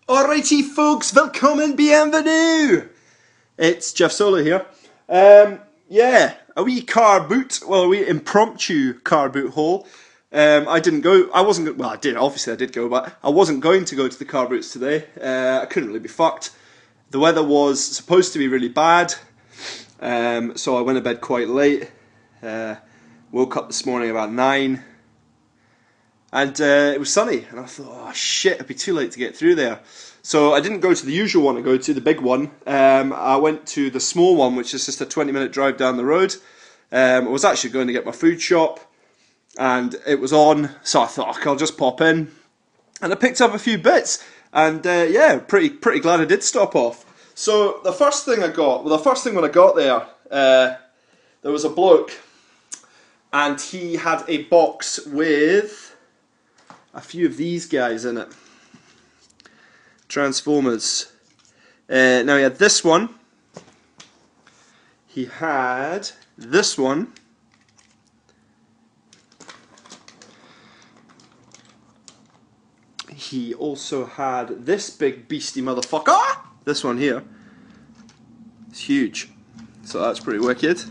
Alrighty folks, willkommen, bienvenue! It's Jeff Solo here. Yeah, a wee car boot, well, a wee impromptu car boot haul. I didn't go, I wasn't, well I did, obviously I did go, but I wasn't going to go to the car boots today. I couldn't really be fucked. The weather was supposed to be really bad, so I went to bed quite late. Woke up this morning about 9. And it was sunny, and I thought, oh shit, it'd be too late to get through there. So I didn't go to the usual one I go to, the big one. I went to the small one, which is just a 20-minute drive down the road. I was actually going to get my food shop, and it was on, so I thought, okay, I'll just pop in. And I picked up a few bits, and yeah, pretty glad I did stop off. So the first thing I got, well, the first thing when I got there, there was a bloke, and he had a box with a few of these guys in it. Transformers. Now he had this one. He had this one. He also had this big beastie motherfucker. This one here. It's huge. So that's pretty wicked.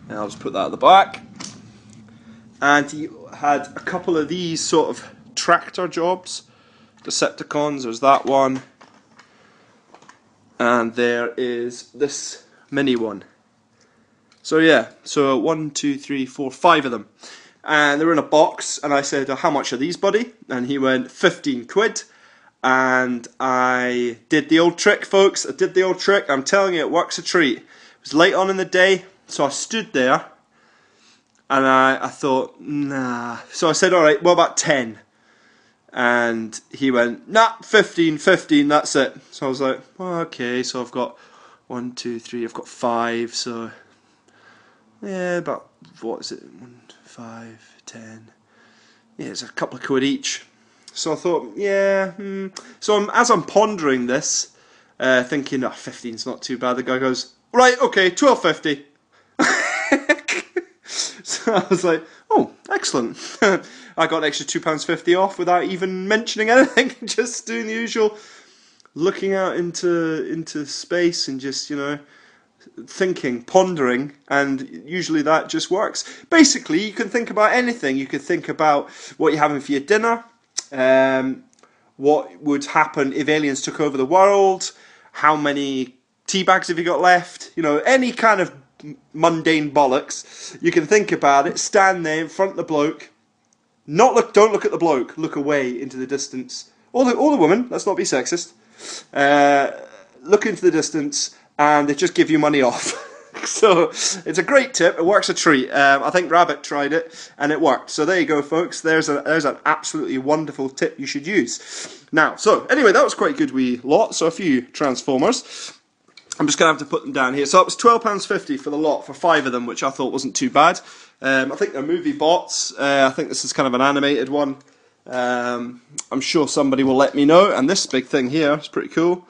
And I'll just put that at the back. And he had a couple of these sort of tractor jobs. Decepticons, there's that one. And there is this mini one. So yeah, so 1, 2, 3, 4, 5 of them. And they were in a box, and I said, how much are these, buddy? And he went, 15 quid. And I did the old trick, folks. I did the old trick. I'm telling you, it works a treat. It was late on in the day, so I stood there. And I thought, nah. So I said, alright, what about 10? And he went, nah, 15, that's it. So I was like, oh, okay, so I've got 1, 2, 3, I've got 5, so yeah, about, what is it, 1, 5, 10, yeah, it's a couple of quid each. So I thought, yeah, So as I'm pondering this, thinking, oh, 15's not too bad, the guy goes, right, okay, 12.50. So I was like, oh, excellent. I got an extra £2.50 off without even mentioning anything, just doing the usual, looking out into space and just, you know, thinking, pondering, and usually that just works. Basically, you can think about anything. You could think about what you're having for your dinner, what would happen if aliens took over the world, how many tea bags have you got left, you know, any kind of mundane bollocks. You can think about it, stand there in front of the bloke, don't look at the bloke, look away into the distance, or the woman, let's not be sexist, look into the distance, and they just give you money off. So it's a great tip, it works a treat. I think Rabbit tried it and it worked, so there you go folks, there's an absolutely wonderful tip you should use. Now, so anyway, that was quite a good wee lot, so a few Transformers. I'm just going to have to put them down here. So it was £12.50 for the lot, for 5 of them, which I thought wasn't too bad. I think they're movie bots. I think this is kind of an animated one. I'm sure somebody will let me know. And this big thing here is pretty cool.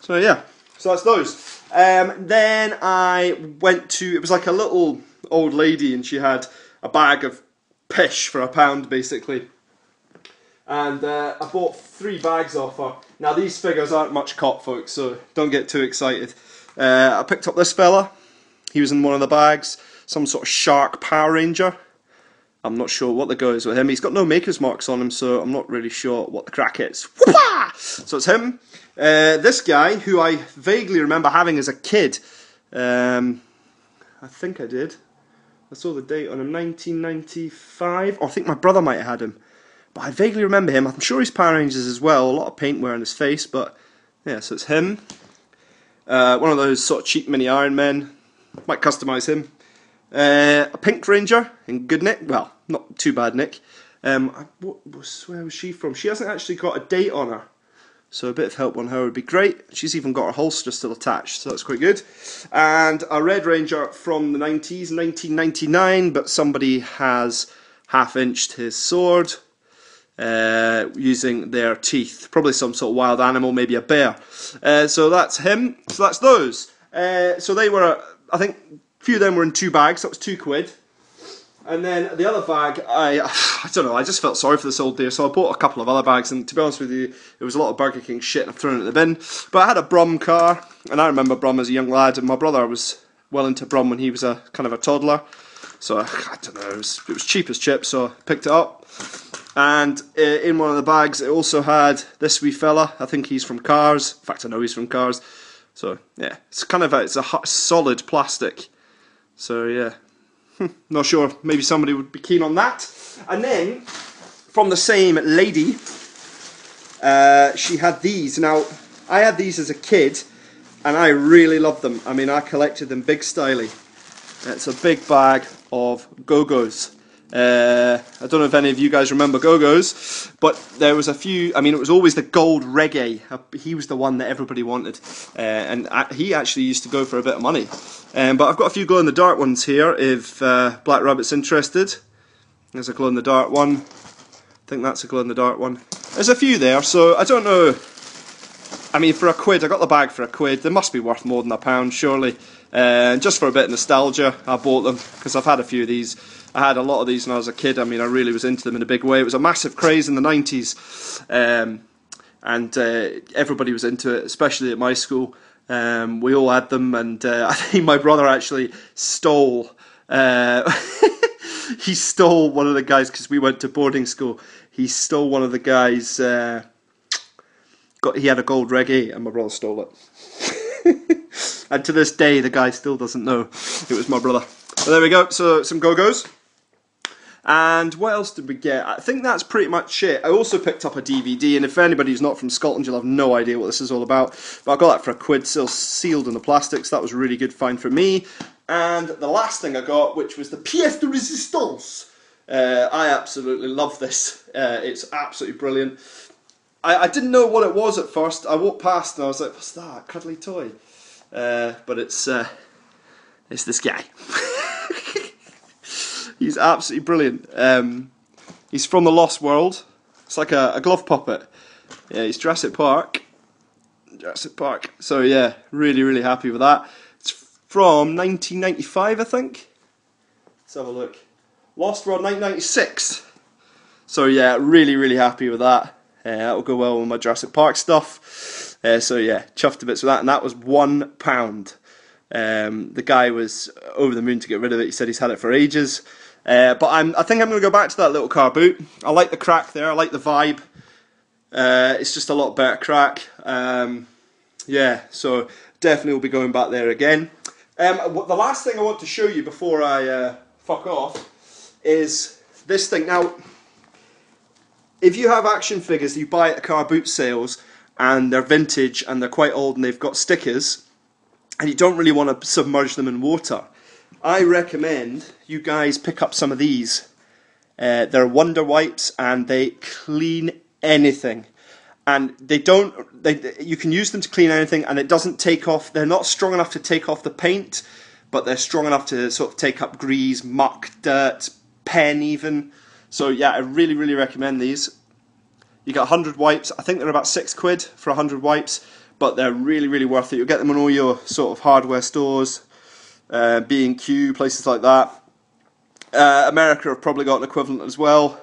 So yeah, so that's those. Then I went to, it was like a little old lady, and she had a bag of pish for £1 basically. And I bought 3 bags off her. Now these figures aren't much cop, folks, so don't get too excited. I picked up this fella. He was in one of the bags. Some sort of shark Power Ranger. I'm not sure what the go is with him. He's got no maker's marks on him, so I'm not really sure what the crack is. Whoopah! So it's him. This guy, who I vaguely remember having as a kid. I think I did. I saw the date on him, 1995. Oh, I think my brother might have had him. But I vaguely remember him. I'm sure he's Power Rangers as well. A lot of paint wear on his face, but yeah, so it's him. One of those sort of cheap mini Iron Men. Might customise him. A Pink Ranger in good nick. Well, not too bad nick. Where was she from? She hasn't actually got a date on her. So a bit of help on her would be great. She's even got her holster still attached, so that's quite good. And a Red Ranger from the 90s, 1999, but somebody has half-inched his sword. Using their teeth, probably some sort of wild animal, maybe a bear. So that's him. So that's those. So they were, I think, a few of them were in 2 bags. So that was 2 quid. And then the other bag, I don't know, I just felt sorry for this old dear, so I bought a couple of other bags, and to be honest with you, it was a lot of Burger King shit, and I've thrown it in the bin. But I had a Brum car, and I remember Brum as a young lad, and my brother was well into Brum when he was a kind of a toddler. So, I don't know, it was cheap as chips, so I picked it up. And in one of the bags, it also had this wee fella. I think he's from Cars. In fact, I know he's from Cars. So, yeah, it's kind of it's a solid plastic. So, yeah. Not sure, maybe somebody would be keen on that. And then, from the same lady, she had these. Now, I had these as a kid, and I really loved them. I mean, I collected them big styly. It's a big bag of Go-Go's. I don't know if any of you guys remember Go-Go's, but there was a few. I mean, it was always the gold reggae. He was the one that everybody wanted, and he actually used to go for a bit of money. But I've got a few glow-in-the-dark ones here if Black Rabbit's interested. There's a glow-in-the-dark one. I think that's a glow-in-the-dark one. There's a few there, so I don't know. I mean, for £1, I got the bag for £1. They must be worth more than £1, surely. Just for a bit of nostalgia, I bought them, because I've had a few of these. I had a lot of these when I was a kid. I mean, I really was into them in a big way. It was a massive craze in the 90s, and everybody was into it, especially at my school. We all had them, and I think my brother actually stole... he stole one of the guys, because we went to boarding school. He stole one of the guys... he had a gold reggae, and my brother stole it. And to this day, the guy still doesn't know it was my brother. But there we go, so some Go-Go's. And what else did we get? I think that's pretty much it. I also picked up a DVD, and if anybody's not from Scotland, you'll have no idea what this is all about. But I got that for £1, still sealed in the plastic, so that was a really good find for me. And the last thing I got, which was the pièce de résistance. I absolutely love this. It's absolutely brilliant. I didn't know what it was at first. I walked past and I was like, what's that? Cuddly toy. But it's this guy. He's absolutely brilliant. He's from the Lost World. It's like a glove puppet. Yeah, he's Jurassic Park. Jurassic Park. So yeah, really, really happy with that. It's from 1995, I think. Let's have a look. Lost World 1996. So yeah, really, really happy with that. That will go well with my Jurassic Park stuff. So yeah, chuffed to bits with that, and that was £1. The guy was over the moon to get rid of it. He said he's had it for ages. But I think I'm going to go back to that little car boot. I like the crack there. I like the vibe. It's just a lot better crack. Yeah, so definitely will be going back there again. The last thing I want to show you before I fuck off is this thing. Now, if you have action figures that you buy at car boot sales and they're vintage and they're quite old and they've got stickers and you don't really want to submerge them in water, I recommend you guys pick up some of these. They're Wonder Wipes and they clean anything. And you can use them to clean anything, and it doesn't take off. They're not strong enough to take off the paint, but they're strong enough to sort of take up grease, muck, dirt, pen even. So yeah, I really, really recommend these. You get 100 wipes. I think they're about £6 for 100 wipes, but they're really, really worth it. You'll get them in all your sort of hardware stores, B&Q, places like that. America have probably got an equivalent as well.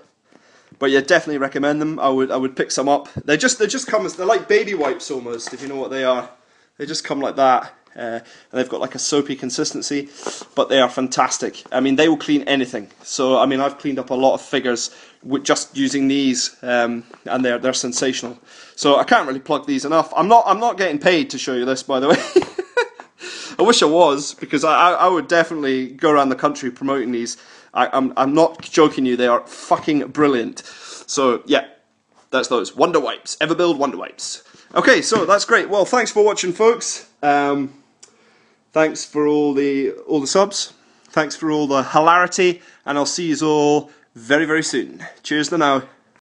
But yeah, definitely recommend them. I would pick some up. They just come as, they're like baby wipes almost, if you know what they are. They just come like that, and they've got like a soapy consistency, but they are fantastic. I mean, they will clean anything. So I mean, I've cleaned up a lot of figures with just using these, and they're sensational. So I can't really plug these enough. I'm not getting paid to show you this, by the way. I wish I was, because I would definitely go around the country promoting these. I'm not joking you, they are fucking brilliant. So yeah, that's those Wonder Wipes. Everbuild Wonder Wipes. Okay, so that's great. Well, thanks for watching, folks. Thanks for all the subs. Thanks for all the hilarity, and I'll see you all very, very soon. Cheers to now.